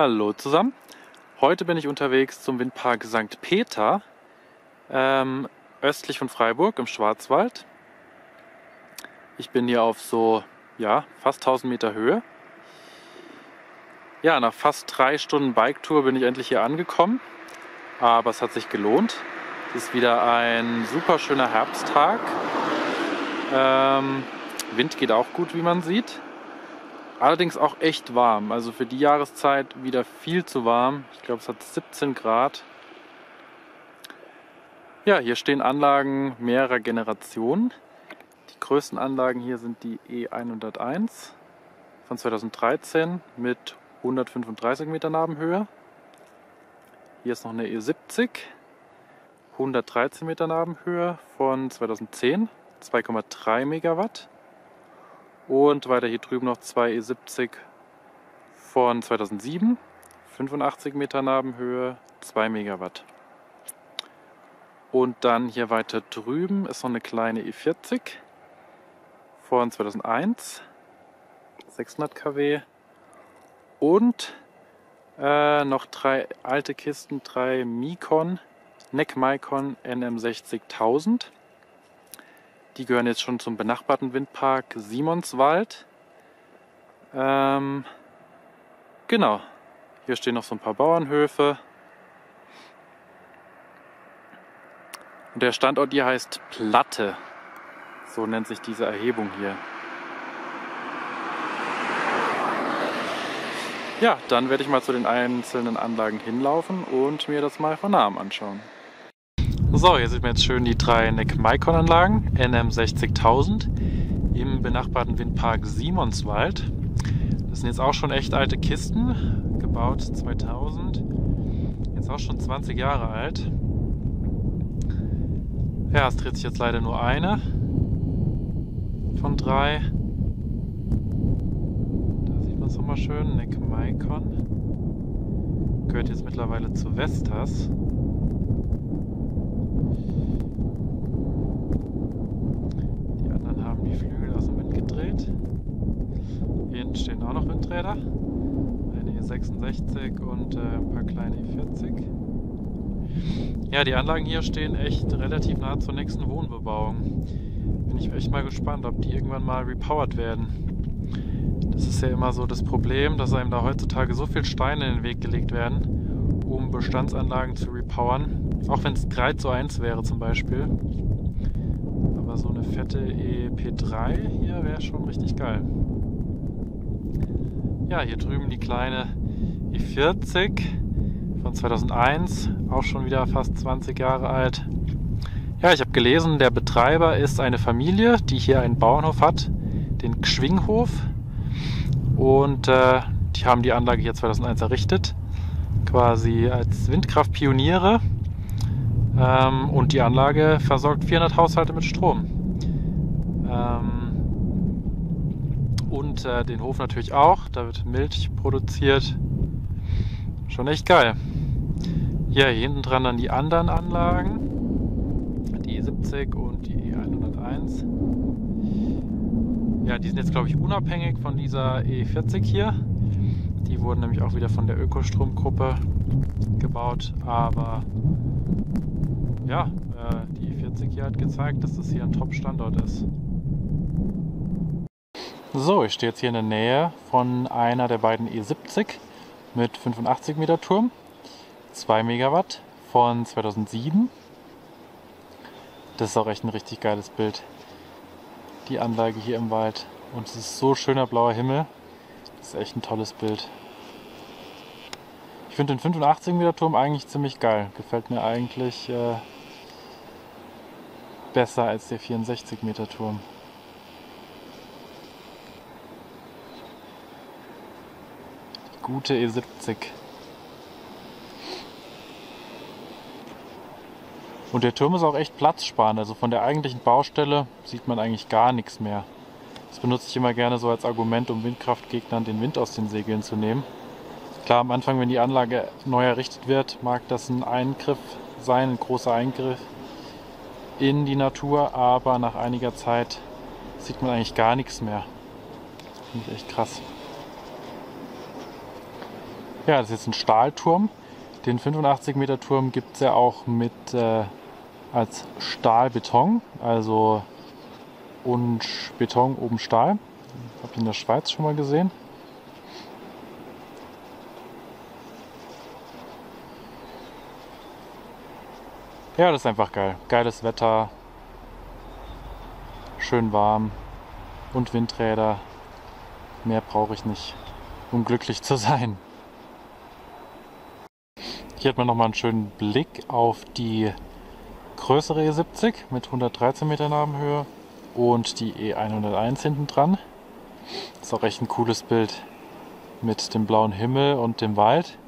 Hallo zusammen. Heute bin ich unterwegs zum Windpark St. Peter, östlich von Freiburg im Schwarzwald. Ich bin hier auf so, fast 1000 Meter Höhe. Ja, nach fast 3 Stunden Biketour bin ich endlich hier angekommen, aber es hat sich gelohnt. Es ist wieder ein super schöner Herbsttag. Wind geht auch gut, wie man sieht. Allerdings auch echt warm, also für die Jahreszeit wieder viel zu warm. Ich glaube, es hat 17 Grad. Ja, hier stehen Anlagen mehrerer Generationen. Die größten Anlagen hier sind die E101 von 2013 mit 135 Meter Nabenhöhe. Hier ist noch eine E70, 113 Meter Nabenhöhe von 2010, 2,3 Megawatt. Und weiter hier drüben noch zwei E70 von 2007, 85 Meter Nabenhöhe, 2 Megawatt. Und dann hier weiter drüben ist noch eine kleine E40 von 2001, 600 kW. Und noch 3 alte Kisten, 3 NEC Micon NM60000. Die gehören jetzt schon zum benachbarten Windpark Simonswald. Genau, hier stehen noch so ein paar Bauernhöfe. Und der Standort hier heißt Platte. So nennt sich diese Erhebung hier. Ja, dann werde ich mal zu den einzelnen Anlagen hinlaufen und mir das mal von nahem anschauen. So, hier sieht man jetzt schön die 3 NEC Micon Anlagen NM60000 im benachbarten Windpark Simonswald. Das sind jetzt auch schon echt alte Kisten, gebaut 2000, jetzt auch schon 20 Jahre alt. Ja, es dreht sich jetzt leider nur eine von 3. Da sieht man es nochmal schön, NEC Micon. Gehört jetzt mittlerweile zu Vestas. Die Flügel aus dem Wind gedreht. Hier hinten stehen auch noch Windräder. Eine E66 und ein paar kleine E40. Ja, die Anlagen hier stehen echt relativ nah zur nächsten Wohnbebauung. Bin ich echt mal gespannt, ob die irgendwann mal repowert werden. Das ist ja immer so das Problem, dass einem da heutzutage so viel Steine in den Weg gelegt werden, um Bestandsanlagen zu repowern. Auch wenn es gerade so eins wäre zum Beispiel. Aber so eine fette EP3 hier wäre schon richtig geil. Ja, hier drüben die kleine E40 von 2001, auch schon wieder fast 20 Jahre alt. Ja, ich habe gelesen, der Betreiber ist eine Familie, die hier einen Bauernhof hat, den Gschwinghof. Und die haben die Anlage hier 2001 errichtet, quasi als Windkraftpioniere. Und die Anlage versorgt 400 Haushalte mit Strom. Und den Hof natürlich auch. Da wird Milch produziert. Schon echt geil. Ja, hier hinten dran dann die anderen Anlagen. Die E70 und die E101. Ja, die sind jetzt, glaube ich, unabhängig von dieser E40 hier. Die wurden nämlich auch wieder von der Ökostromgruppe gebaut. Aber ja, die E40 hier hat gezeigt, dass das hier ein Top-Standort ist. So, ich stehe jetzt hier in der Nähe von einer der beiden E70 mit 85 Meter Turm, 2 Megawatt von 2007. Das ist auch echt ein richtig geiles Bild. Die Anlage hier im Wald. Und es ist so schöner blauer Himmel. Das ist echt ein tolles Bild. Ich finde den 85 Meter Turm eigentlich ziemlich geil. Gefällt mir eigentlich besser als der 64 Meter Turm. Die gute E70. Und der Turm ist auch echt platzsparend. Also von der eigentlichen Baustelle sieht man eigentlich gar nichts mehr. Das benutze ich immer gerne so als Argument, um Windkraftgegnern den Wind aus den Segeln zu nehmen. Klar, am Anfang, wenn die Anlage neu errichtet wird, mag das ein Eingriff sein, ein großer Eingriff in die Natur, aber nach einiger Zeit sieht man eigentlich gar nichts mehr. Finde ich echt krass. Ja, das ist jetzt ein Stahlturm. Den 85 Meter Turm gibt es ja auch mit als Stahlbeton, also und Beton oben Stahl. Habe ich in der Schweiz schon mal gesehen. Ja, das ist einfach geil. Geiles Wetter, schön warm und Windräder. Mehr brauche ich nicht, um glücklich zu sein. Hier hat man nochmal einen schönen Blick auf die größere E70 mit 113 Meter Nabenhöhe und die E101 hinten dran. Ist auch echt ein cooles Bild mit dem blauen Himmel und dem Wald.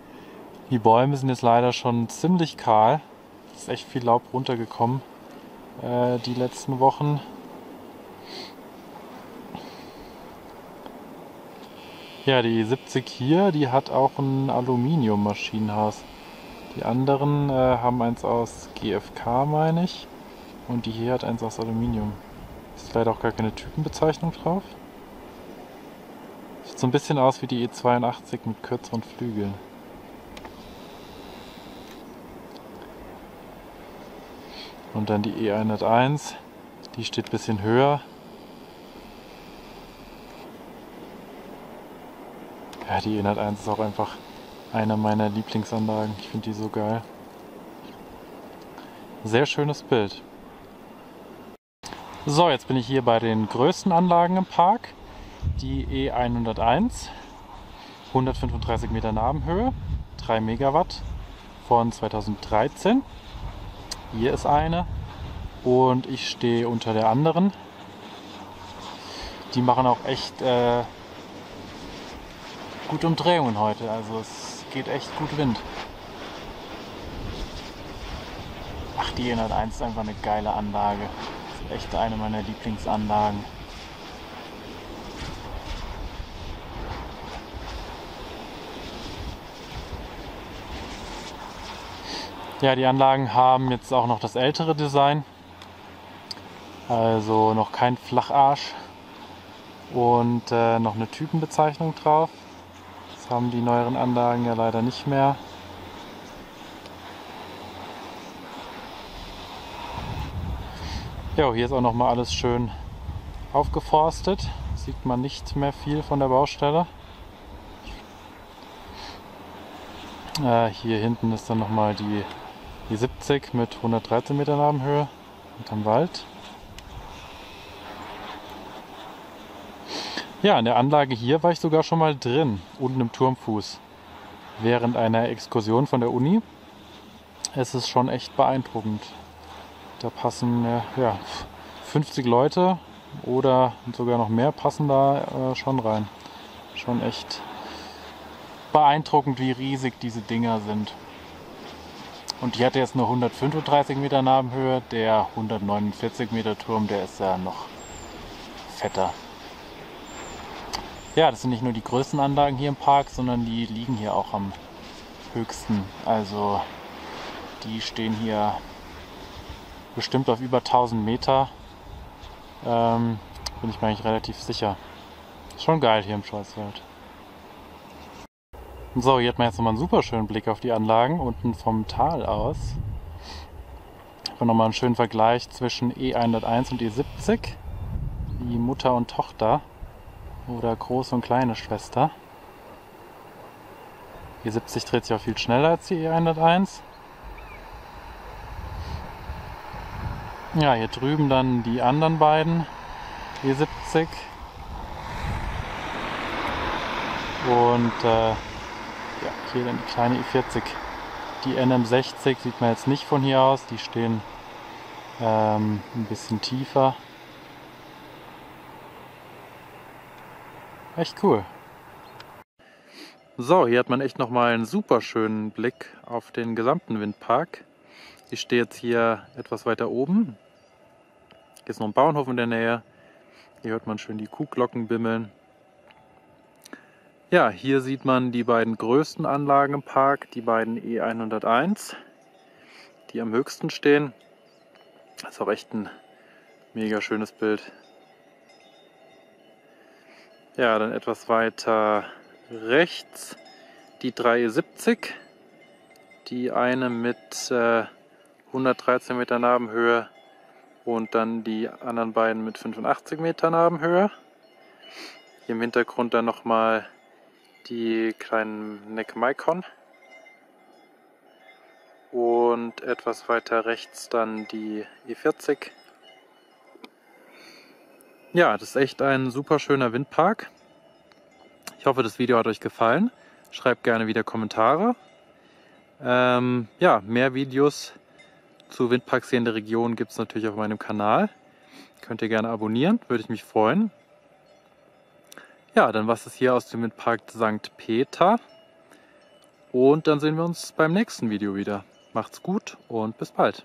Die Bäume sind jetzt leider schon ziemlich kahl. Es ist echt viel Laub runtergekommen die letzten Wochen. Ja, die E70 hier, die hat auch ein Aluminiummaschinenhaus. Die anderen haben eins aus GFK, meine ich. Und die hier hat eins aus Aluminium. Ist leider auch gar keine Typenbezeichnung drauf. Sieht so ein bisschen aus wie die E82 mit kürzeren Flügeln. Und dann die E101, die steht ein bisschen höher. Ja, die E101 ist auch einfach eine meiner Lieblingsanlagen. Ich finde die so geil. Sehr schönes Bild. So, jetzt bin ich hier bei den größten Anlagen im Park. Die E101, 135 Meter Nabenhöhe, 3 Megawatt von 2013. Hier ist eine und ich stehe unter der anderen. Die machen auch echt gute Umdrehungen heute, also es geht echt gut Wind. Ach, die E101 ist einfach eine geile Anlage. Das ist echt eine meiner Lieblingsanlagen. Ja, die Anlagen haben jetzt auch noch das ältere Design, also noch kein Flacharsch und noch eine Typenbezeichnung drauf. Das haben die neueren Anlagen ja leider nicht mehr. Ja, hier ist auch noch mal alles schön aufgeforstet. Sieht man nicht mehr viel von der Baustelle. Hier hinten ist dann noch mal die 70 mit 113 Meter Nabenhöhe unterm Wald. Ja, in der Anlage hier war ich sogar schon mal drin, unten im Turmfuß, während einer Exkursion von der Uni. Es ist schon echt beeindruckend. Da passen ja, 50 Leute oder sogar noch mehr passen da schon rein. Schon echt beeindruckend, wie riesig diese Dinger sind. Und die hatte jetzt nur 135 Meter Nabenhöhe, der 149 Meter Turm, der ist ja noch fetter. Ja, das sind nicht nur die größten Anlagen hier im Park, sondern die liegen hier auch am höchsten. Also die stehen hier bestimmt auf über 1000 Meter. Bin ich mir eigentlich relativ sicher. Schon geil hier im Schwarzwald. So, hier hat man jetzt nochmal einen super schönen Blick auf die Anlagen unten vom Tal aus. Haben nochmal einen schönen Vergleich zwischen E101 und E70. Die Mutter und Tochter oder große und kleine Schwester. Die E70 dreht sich auch viel schneller als die E101. Ja, hier drüben dann die anderen beiden E70. Und ja, hier dann die kleine E40. Die NM60 sieht man jetzt nicht von hier aus, die stehen ein bisschen tiefer. Echt cool. So, hier hat man echt nochmal einen super schönen Blick auf den gesamten Windpark. Ich stehe jetzt hier etwas weiter oben. Hier ist noch ein Bauernhof in der Nähe. Hier hört man schön die Kuhglocken bimmeln. Ja, hier sieht man die beiden größten Anlagen im Park, die beiden E101, die am höchsten stehen. Das ist auch echt ein mega schönes Bild. Ja, dann etwas weiter rechts die 3E70, die eine mit 113 Meter Nabenhöhe und dann die anderen beiden mit 85 Meter Nabenhöhe. Hier im Hintergrund dann nochmal die kleinen Necomicon und etwas weiter rechts dann die E40. Ja, das ist echt ein super schöner Windpark. Ich hoffe, das Video hat euch gefallen. Schreibt gerne wieder Kommentare. Ja, mehr Videos zu Windparks hier in der Region gibt es natürlich auf meinem Kanal. Könnt ihr gerne abonnieren, würde ich mich freuen. Ja, dann war es hier aus dem Windpark St. Peter. Und dann sehen wir uns beim nächsten Video wieder. Macht's gut und bis bald.